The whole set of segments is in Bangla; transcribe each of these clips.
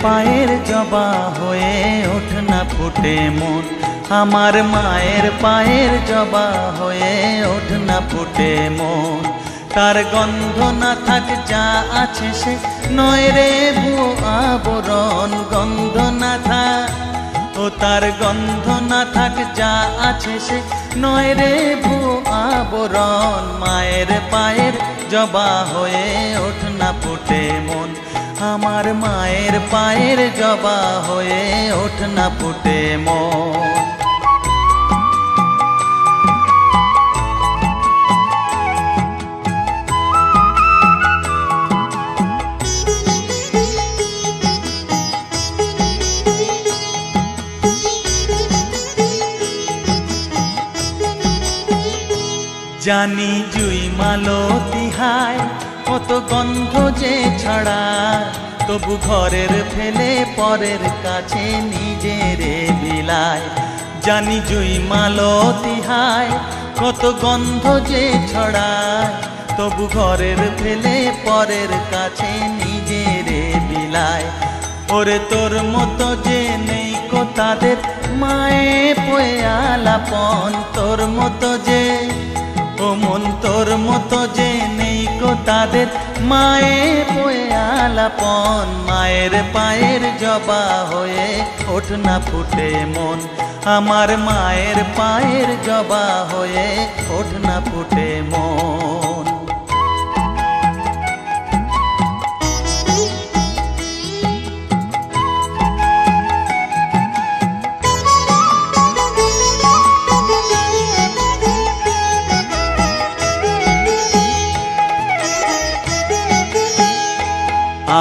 পায়ের জবা হয়ে ওঠ না ফুটে মন, আমার মায়ের পায়ের জবা হয়ে ওঠ না ফুটে মন। তার গন্ধ না থাক যা আছে সে নয় রে ভুয়ো আবরণ, গন্ধ না থাক ও তার গন্ধ না থাক যা আছে সে নয় রে ভুয়ো আবরণ। মায়ের পায়ের জবা হয়ে ওঠ না ফুটে মন, আমার মায়ের পায়ের জবা হয়ে ওঠ না ফুটে মন। জানি জুই মালতী হায় কত গন্ধ যে ছড়ায়, তবু ঘরের ফেলে পরের কাছে নিজের বিলায়। জানি জুই মালতী হায় কত গন্ধ যে ছড়ায়, তবু ঘরের ফেলে পরের কাছে নিজের বিলায়। ওরে তোর মতো যে নেই কো তাদের মায়ে পয়ে আলাপন, তোর মতো যে ও মন তোর মতো যে নেই কো তাদের মায়ে পয়ে আলাপন। মায়ের পায়ের জবা হয়ে ওঠ না ফুটে মন, আমার মায়ের পায়ের জবা হয়ে ওঠ না ফুটে মন।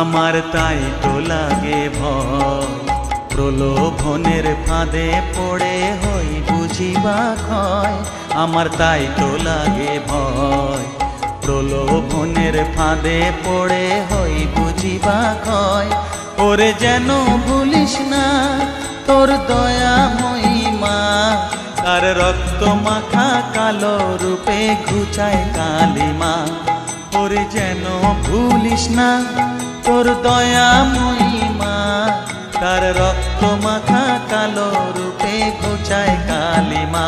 আমার তাই তো লাগে ভয়, প্রলোভনের ফাঁদে পড়ে হই বুঝিবা ক্ষয়। আমার তাই তো লাগে ভয়, প্রলোভনের ফাঁদে পড়ে হই বুঝিবা ক্ষয়। ওরে যেন ভুলিস না তোর দয়া মহিমা, তার রক্ত মাখা কালো রূপে ঘুচায় কালিমা। ওরে যেন ভুলিস না তোর দয়া মহিমা, তার রক্ত মাখা কালো রূপে ঘুচায় কালিমা।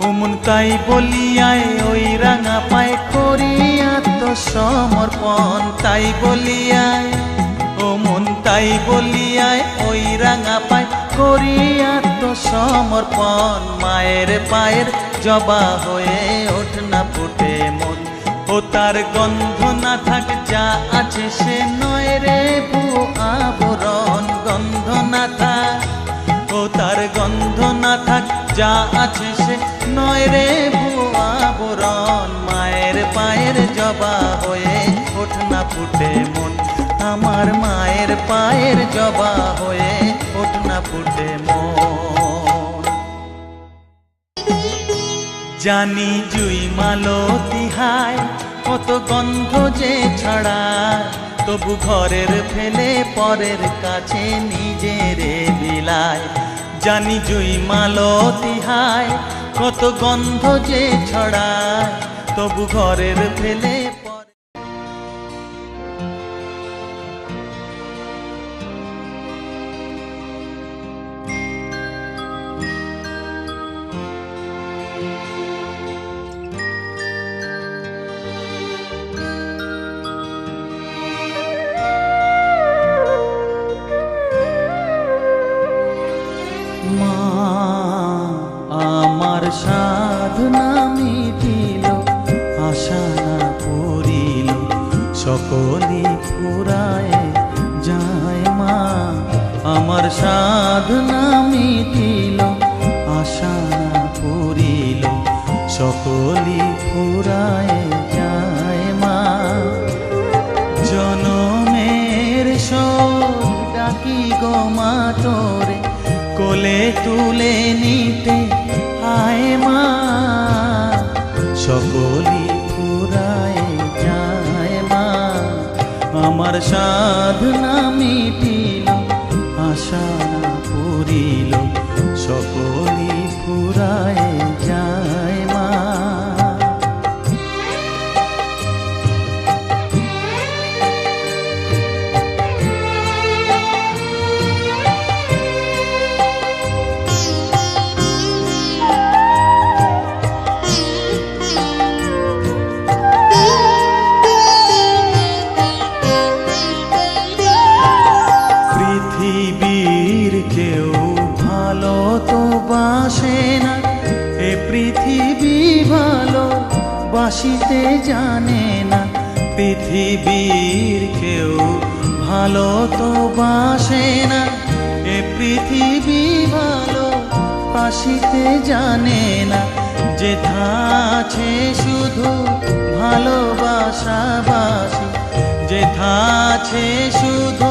ওমন তাই বলিয়ায় ওই রাঙা পায় করি আত্মসমর্পণ, তাই বলিয়ায় ওমন তাই বলিয়ায় ওই রাঙা পায় করি আত্মসমর্পণ। মায়ের পায়ের জবা হয়ে ওঠ না ফুটে মন, ও তার গন্ধ না থাক যা আছে সে নয় রে ভুয়ো আবরণ, গন্ধ না থাক ও তার গন্ধ না থাক যা আছে সে নয় রে ভুয়ো আবরণ। মায়ের পায়ের জবা হয়ে ওঠ না ফুটে মন, আমার মায়ের পায়ের জবা হয়ে ওঠ না ফুটে মন। জানি জুই মালতী হায় কত গন্ধ যে ছড়ায়, তবু ঘরের ফেলে পরের কাছে নিজের বিলায়। জানি জুই মালতী হায় কত গন্ধ যে ছড়ায়, তবু ঘরের ফেলে সাধনা মিটিল, আশা না পুরিল, সকলি ফুরায় যায় মা। আমার সাধনা মিটিল, আশা না পুরিল, সকলি ফুরায় যায় মা। জনমের শোক ডাকি গো মা তোরে, কোলে তুলে নিতে আয় মা। সকলি ফুরায় যায় মা, আমার সাধনা মিটিল, আশা না পুরিল, সকলি ফুরায় যায় মা। বাসিতে জানে না, পৃথিবীর কেউ ভালো তো বাসে না, এ পৃথিবী ভালো বাসিতে জানে না। যেথা আছে শুধু ভালোবাসাবাসি, যেথা আছে শুধু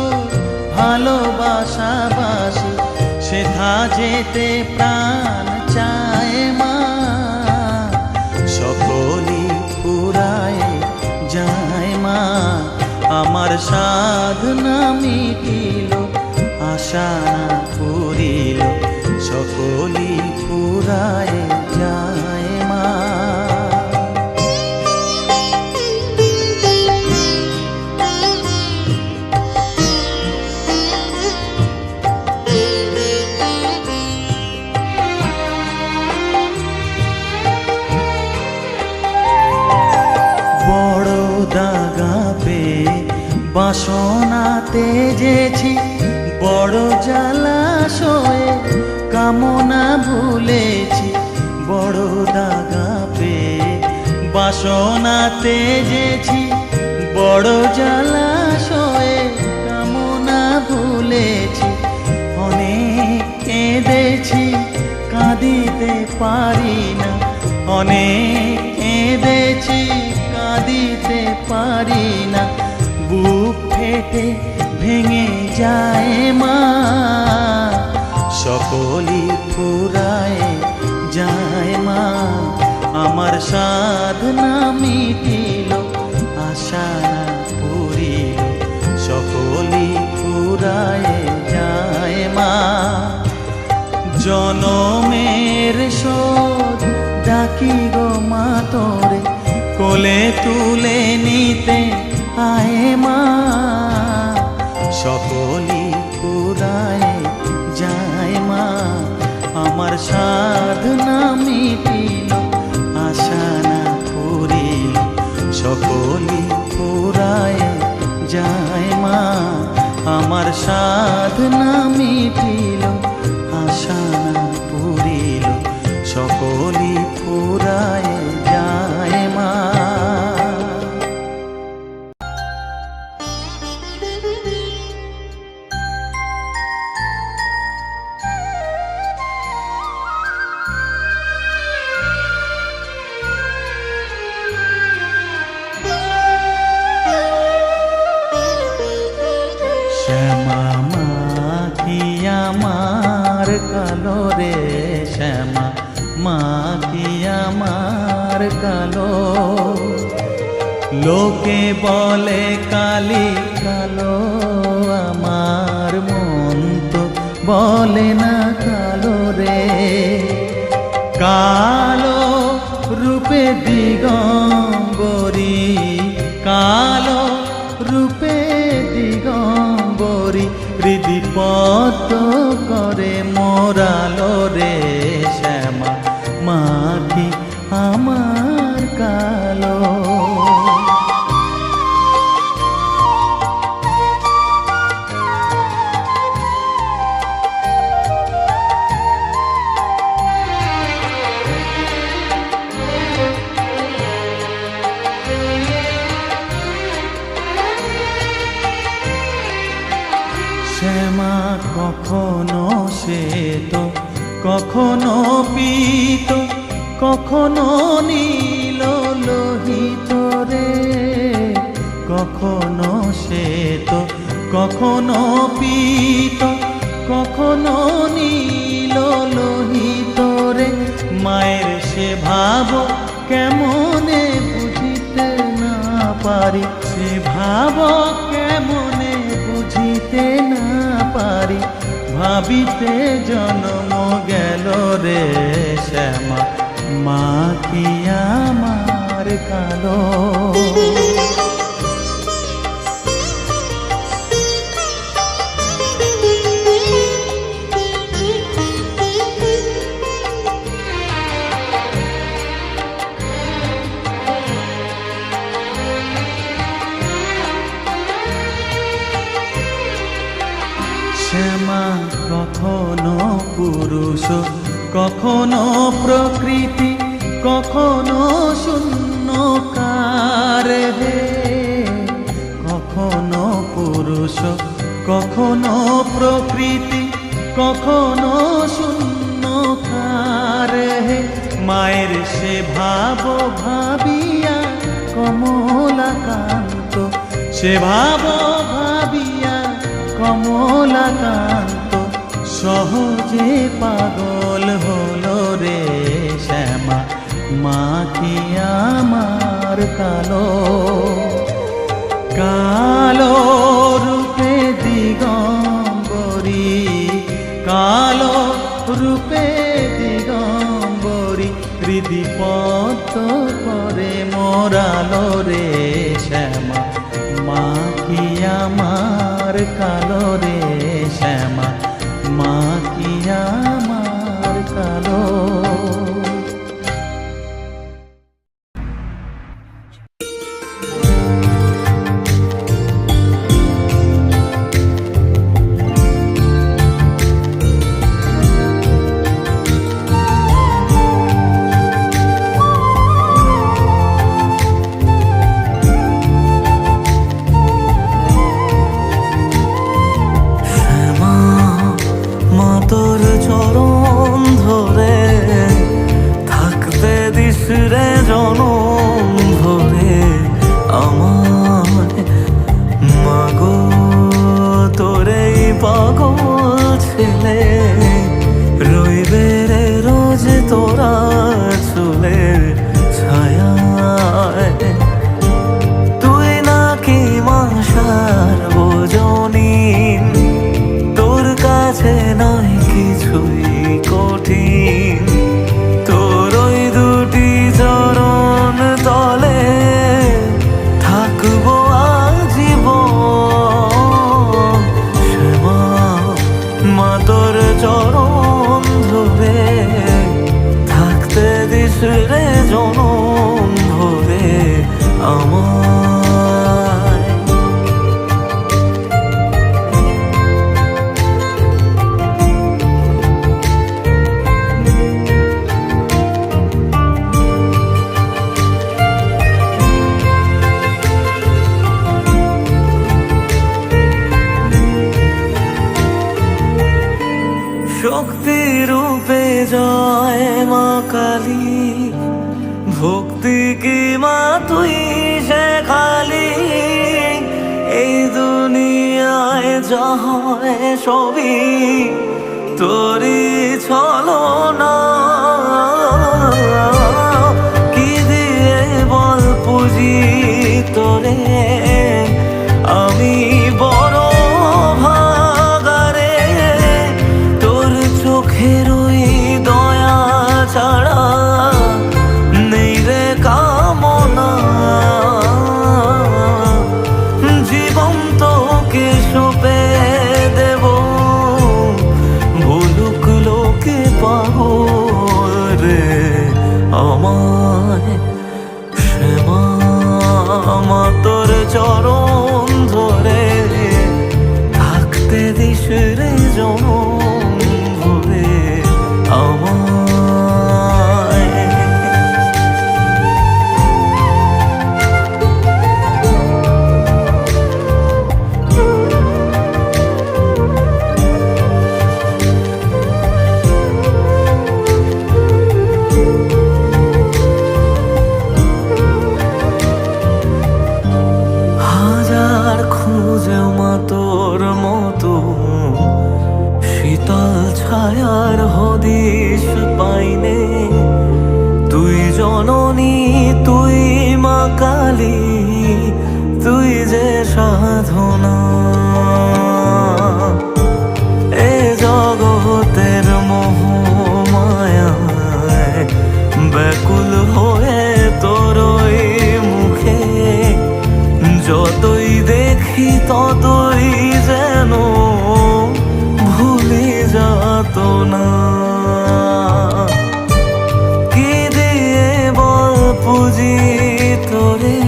ভালোবাসাবাসি, সেথা যেতে প্রাণ চায় মা। সকলই ফুরায় যায় মা, আমার সাধনা মিটিল, আশা না পুরিল, সকলই ফুরায় যায় মা। বড় দাগা পেয়ে বাসনা তেজেছি, বড় জলাশয়ে কামনা ভুলেছি। বড় দাগা পেয়ে বাসনা তেজেছি, বড় জলাশয়ে কামনা ভুলেছি। অনেক কেঁদেছি কাঁদিতে পারি না, অনেক কেঁদেছি কাঁদিতে পারি না। বুক ফেটে ভেঙে যায় মা, সকলই ফুরায় যায় মা। আমার সাধনা মিটিল, আশা না পুরিল, সকলই ফুরায় যায় মা। জনমের শোধ ডাকি গো মা তোরে, কোলে তুলে নিতে আয় মা। সকলই ফুরায় যায় মা, আমার সাধনা মিটিল, আশা না পুরিল, সকলই ফুরায় যায় মা। আমার সাধনা মিটিল, আশা না পুরিল, সকলই ফুরায় যায় মা। শ্যামা মা কি আমার কালো রে, শ্যামা মা কি আমার কালো। লোকে বলে কালি কালো, আমার মন তো বলে না কালো রে। কালো রূপে দিগম্বরী, কালো রূপে দিগম্বরী, হৃদি পদ্ম করে মোরালো রে। শ্যামা মা কি আমার কালো। শ্যামা কখনো শ্বেত, কখনো পীত, কখনো নীল লোহিত রে। কখনো শ্বেত, কখনো পীত, কখনো নীল লোহিত রে। মায়ের সে ভাব কেমনে বুঝিতে না পারি, সে ভাব কেমনে বুঝিতে না পারি। ভাবিতে জন্ম গেল রে, শ্যামা মা কি আমার কালো। শ্যামা কখনো পুরুষ, কখনো প্রকৃতি, কখনো শূন্য কার হে, কখনো পুরুষ কখনো প্রকৃতি কখনো শূন্য কার হে, মায়ের সে ভাব ভাবিয়া কমলাকান্ত, সে ভাব ভাবিয়া কমলাকান্ত, সহজে পাগল হলো রে শ্যামা, মা কি আমার কালো, কালো রূপে দিগম্বরী, কালো রূপে দিগম্বরী, হৃদি পদ্ম করে মোরালো রে শ্যামা, মা কি আমার কালো রে শ্যামা, মা কি আমার কালো। তোর চরণ ধরে থাকতে দিস রে জনম ধরে আমার, মাগো তোরে পাগল ছেলে রইবে রে রোজ তোরা চুলের ছায়ায়, তুই নাকি মাসার বোঝনি, তোর কাছে নয় কিছুই কঠিন, তোর ওই দুটি চরণ তলে থাকবো আজীবন, শ্যামা মা তোর চরণ ধরে থাকতে দিস রে জনম ভরে আমার। শক্তি রূপে জয় মা কালী, ভক্তি কি মা তুই শেখালি, এই দুনিয়ায় যা হয় সবই তোরই ছলনা, কি দিয়ে বল পুজি তোরে আমি বড় ভাগারে, তোর চোখের ওই দয়া ছাড়া নেই রে কামনা, জীবন তোকে সঁপে দেব ভুলুক লোকে পাবো রে আমায়, শ্যামা মা তোর চরণ ধরে থাকতে দিস রে জনম ভরে আমায়। হাজার খুঁজে মা তোর মতো শীতল ছায়ার হদিশ পাইনে, তুই জননী তুই মা কালী, তুই যে সাধনা, এ জগতের মোহ মায়ায় ব্যাকুল হয়ে তোর ওই মুখে যতই দেখি ততই যেন ভুলে যাত না, কি দিয়ে বল পুজি তোরে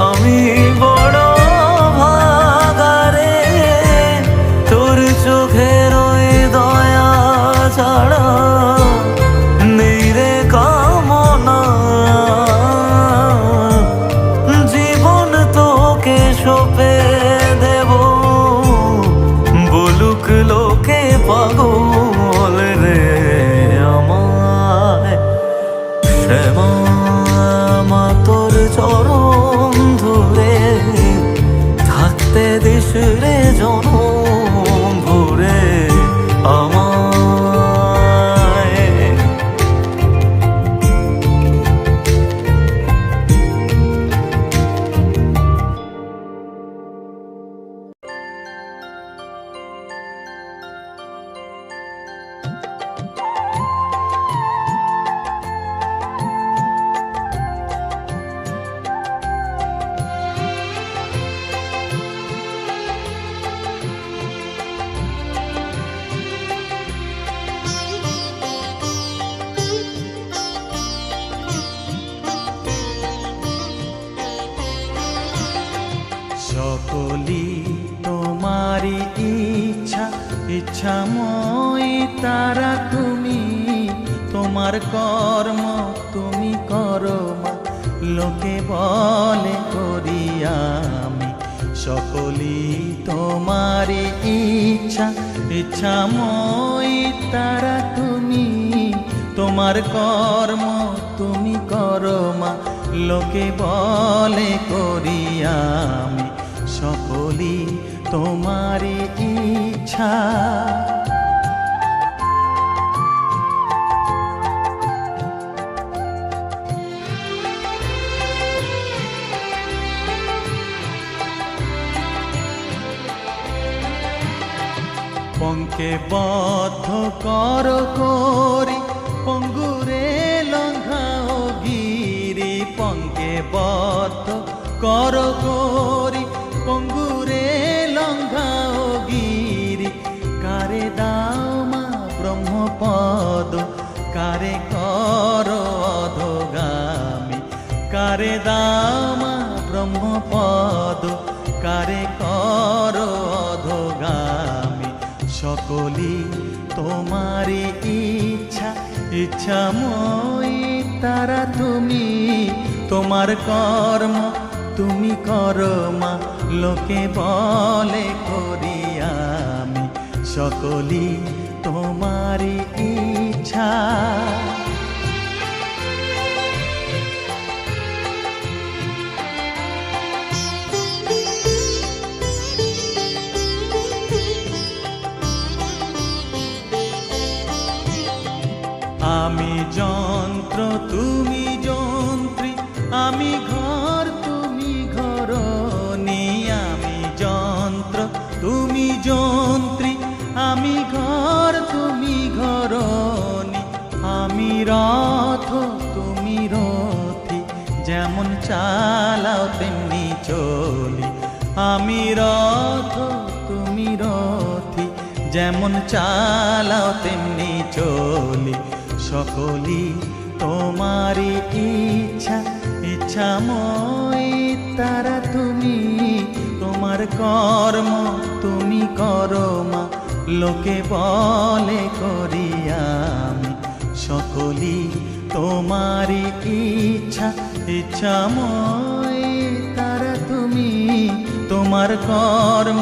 আমি বড় ভাগারে, তোর চোখের ওই দয়া ছাড়া নেই রে কামনা, ইচ্ছাময়ী তারা তুমি, তোমার কর্ম তুমি করো মা, লোকে বলে করি আমি সকলই তোমারই ইচ্ছা। ইচ্ছাময়ী তারা তুমি, তোমার কর্ম তুমি করো মা, লোকে বলে করি আমি সকলই তোমারই ইচ্ছা। পঙ্কে বদ্ধ কর করি, পঙ্গুরে লঙ্ঘাও গিরি। পঙ্কে বদ্ধ কর করি, পঙ্গুরে লঙ্ঘাও গিরি। কারে দাও মা ব্রহ্মপদ, কারে কর অধগামী। কারে দাও মা ব্রহ্মপদ, কারে কর অধগামী। সকলই তোমারই ইচ্ছা। ইচ্ছাময়ী তারা তুমি, তোমার কর্ম তুমি করো মা, লোকে বলে করি আমি সকলই তোমারই ইচ্ছা। আমি যন্ত্র তুমি যন্ত্রী, আমি ঘর তুমি ঘরণী। আমি যন্ত্র তুমি যন্ত্রী, আমি ঘর তুমি ঘরণী। আমি রথ তুমি রথী, যেমন চালাও তেমনি চলি। আমি রথ তুমি রথী, যেমন চালাও তেমনি চলি। সকলই তোমারই ইচ্ছা। ইচ্ছাময়ী তারা তুমি, তোমার কর্ম তুমি করো মা, লোকে বলে করি আমি সকলই তোমারই ইচ্ছা। ইচ্ছাময়ী তারা তুমি, তোমার কর্ম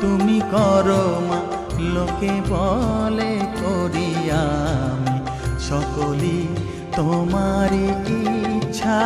তুমি করো মা, লোকে বলে করি আমি সকলই তোমারই ইচ্ছা।